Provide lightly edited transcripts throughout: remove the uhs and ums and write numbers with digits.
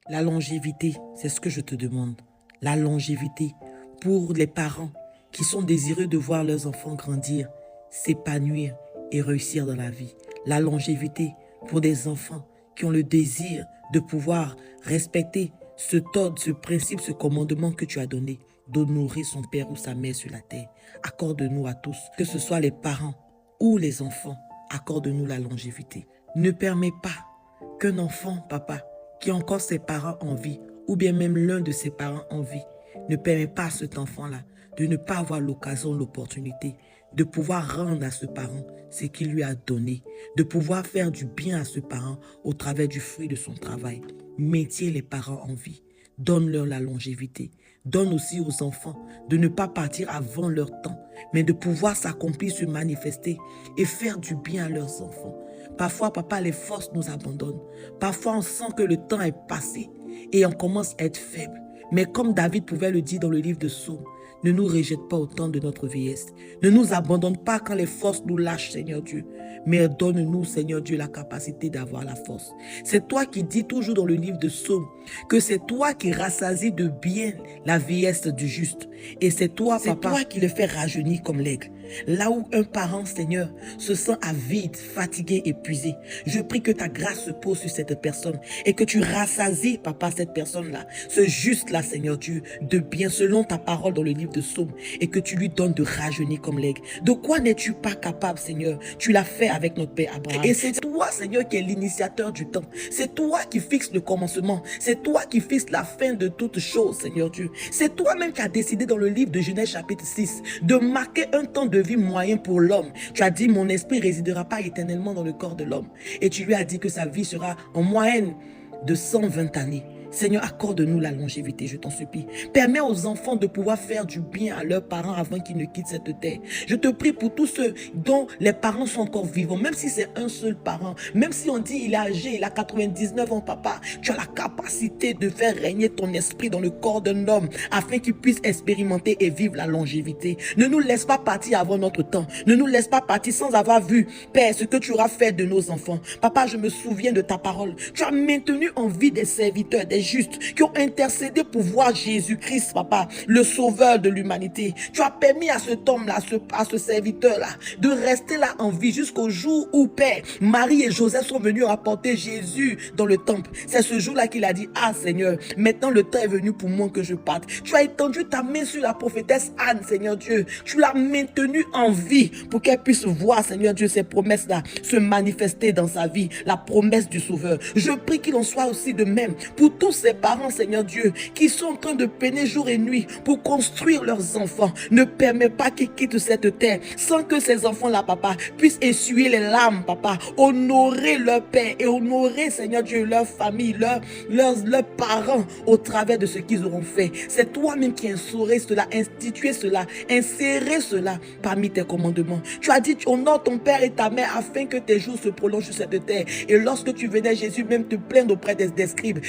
La longévité, c'est ce que je te demande. La longévité pour les parents qui sont désireux de voir leurs enfants grandir, s'épanouir et réussir dans la vie. La longévité pour des enfants qui ont le désir de pouvoir respecter ce principe, ce commandement que tu as donné, d'honorer son père ou sa mère sur la terre. Accorde-nous à tous, que ce soit les parents ou les enfants, accorde-nous la longévité. Ne permets pas qu'un enfant, papa, qui a encore ses parents en vie, ou bien même l'un de ses parents en vie, ne permet pas à cet enfant-là de ne pas avoir l'occasion, l'opportunité de pouvoir rendre à ce parent ce qu'il lui a donné, de pouvoir faire du bien à ce parent au travers du fruit de son travail. Maintiens les parents en vie, donne-leur la longévité. Donne aussi aux enfants de ne pas partir avant leur temps, mais de pouvoir s'accomplir, se manifester et faire du bien à leurs enfants. Parfois, papa, les forces nous abandonnent. Parfois, on sent que le temps est passé et on commence à être faible. Mais comme David pouvait le dire dans le livre de Psaumes, ne nous rejette pas au temps de notre vieillesse. Ne nous abandonne pas quand les forces nous lâchent, Seigneur Dieu. Mais donne-nous, Seigneur Dieu, la capacité d'avoir la force. C'est toi qui dis toujours dans le livre de Psaumes que c'est toi qui rassasies de bien la vieillesse du juste. Et c'est toi, papa, toi qui le fais rajeunir comme l'aigle. Là où un parent, Seigneur, se sent avide, fatigué, épuisé, je prie que ta grâce se pose sur cette personne et que tu rassasies, papa, cette personne-là, ce juste-là, Seigneur Dieu, de bien selon ta parole dans le livre de Psaumes et que tu lui donnes de rajeunir comme l'aigle. De quoi n'es-tu pas capable, Seigneur? Tu l'as fait avec notre Père Abraham. Et c'est toi, Seigneur, qui es l'initiateur du temps. C'est toi qui fixes le commencement. C'est toi qui fixes la fin de toutes choses, Seigneur Dieu. C'est toi-même qui as décidé dans le livre de Genèse chapitre 6 de marquer un temps de vie moyen pour l'homme. Tu as dit, mon esprit ne résidera pas éternellement dans le corps de l'homme. Et tu lui as dit que sa vie sera en moyenne de 120 années. Seigneur, accorde-nous la longévité, je t'en supplie. Permets aux enfants de pouvoir faire du bien à leurs parents avant qu'ils ne quittent cette terre. Je te prie pour tous ceux dont les parents sont encore vivants, même si c'est un seul parent, même si on dit il est âgé, il a 99 ans, papa, tu as la capacité de faire régner ton esprit dans le corps d'un homme afin qu'il puisse expérimenter et vivre la longévité. Ne nous laisse pas partir avant notre temps. Ne nous laisse pas partir sans avoir vu, Père, ce que tu auras fait de nos enfants. Papa, je me souviens de ta parole. Tu as maintenu en vie des serviteurs, des justes, qui ont intercédé pour voir Jésus-Christ, papa, le sauveur de l'humanité. Tu as permis à cet homme-là, à ce serviteur-là, de rester là en vie jusqu'au jour où, Père, Marie et Joseph sont venus apporter Jésus dans le temple. C'est ce jour-là qu'il a dit, ah Seigneur, maintenant le temps est venu pour moi que je parte. Tu as étendu ta main sur la prophétesse Anne, Seigneur Dieu. Tu l'as maintenue en vie pour qu'elle puisse voir, Seigneur Dieu, ces promesses-là se manifester dans sa vie, la promesse du sauveur. Je prie qu'il en soit aussi de même pour tous ces parents, Seigneur Dieu, qui sont en train de peiner jour et nuit pour construire leurs enfants. Ne permets pas qu'ils quittent cette terre sans que ces enfants-là, papa, puissent essuyer les larmes, papa, honorer leur père et honorer, Seigneur Dieu, leur famille, leurs parents au travers de ce qu'ils auront fait. C'est toi-même qui as instauré cela, institué cela, inséré cela parmi tes commandements. Tu as dit, honore ton père et ta mère afin que tes jours se prolongent sur cette terre. Et lorsque tu venais, Jésus, même te plaindre auprès des scribes,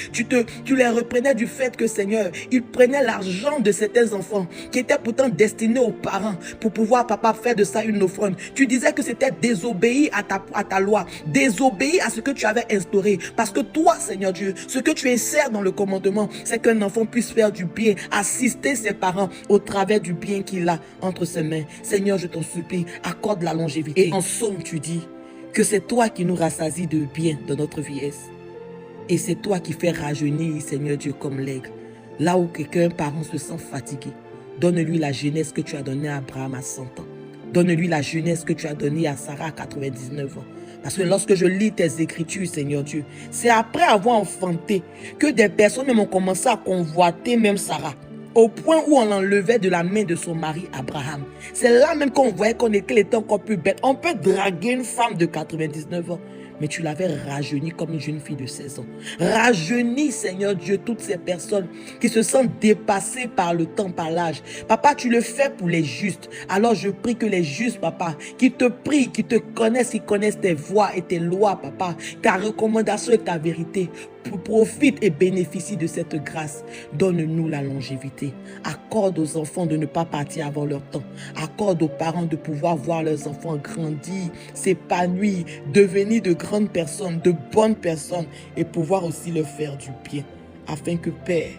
tu les reprenais du fait que, Seigneur, ils prenaient l'argent de certains enfants qui étaient pourtant destinés aux parents pour pouvoir, papa, faire de ça une offrande. Tu disais que c'était désobéir à ta loi, désobéir à ce que tu avais instauré. Parce que toi, Seigneur Dieu, ce que tu insères dans le commandement, c'est qu'un enfant puisse faire du bien, assister ses parents au travers du bien qu'il a entre ses mains. Seigneur, je t'en supplie, accorde la longévité. Et en somme, tu dis que c'est toi qui nous rassasies de bien dans notre vieillesse. Et c'est toi qui fais rajeunir, Seigneur Dieu, comme l'aigle. Là où quelqu'un, parent, se sent fatigué, donne-lui la jeunesse que tu as donnée à Abraham à 100 ans. Donne-lui la jeunesse que tu as donnée à Sarah à 99 ans. Parce que lorsque je lis tes écritures, Seigneur Dieu, c'est après avoir enfanté que des personnes même ont commencé à convoiter même Sarah, au point où on l'enlevait de la main de son mari Abraham. C'est là même qu'on voyait qu'elle était encore plus bête. On peut draguer une femme de 99 ans. Mais tu l'avais rajeuni comme une jeune fille de 16 ans. Rajeunis, Seigneur Dieu, toutes ces personnes qui se sentent dépassées par le temps, par l'âge. Papa, tu le fais pour les justes. Alors je prie que les justes, papa, qui te prient, qui te connaissent, qui connaissent tes voies et tes lois, papa, ta recommandation et ta vérité, profite et bénéficie de cette grâce. Donne-nous la longévité. Accorde aux enfants de ne pas partir avant leur temps. Accorde aux parents de pouvoir voir leurs enfants grandir, s'épanouir, devenir de grandes personnes, de bonnes personnes et pouvoir aussi leur faire du bien. afin que, Père,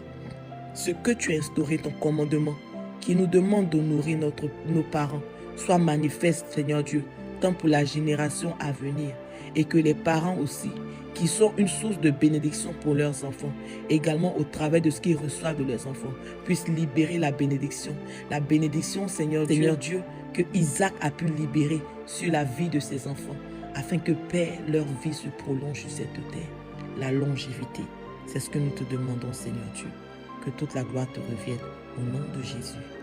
ce que tu as instauré, ton commandement, qui nous demande d'honorer nos parents, soit manifeste, Seigneur Dieu, tant pour la génération à venir, et que les parents aussi, qui sont une source de bénédiction pour leurs enfants, également au travers de ce qu'ils reçoivent de leurs enfants, puissent libérer la bénédiction. La bénédiction, Seigneur Dieu, que Isaac a pu libérer sur la vie de ses enfants, afin que, Père, leur vie se prolonge sur cette terre. La longévité, c'est ce que nous te demandons, Seigneur Dieu. Que toute la gloire te revienne au nom de Jésus.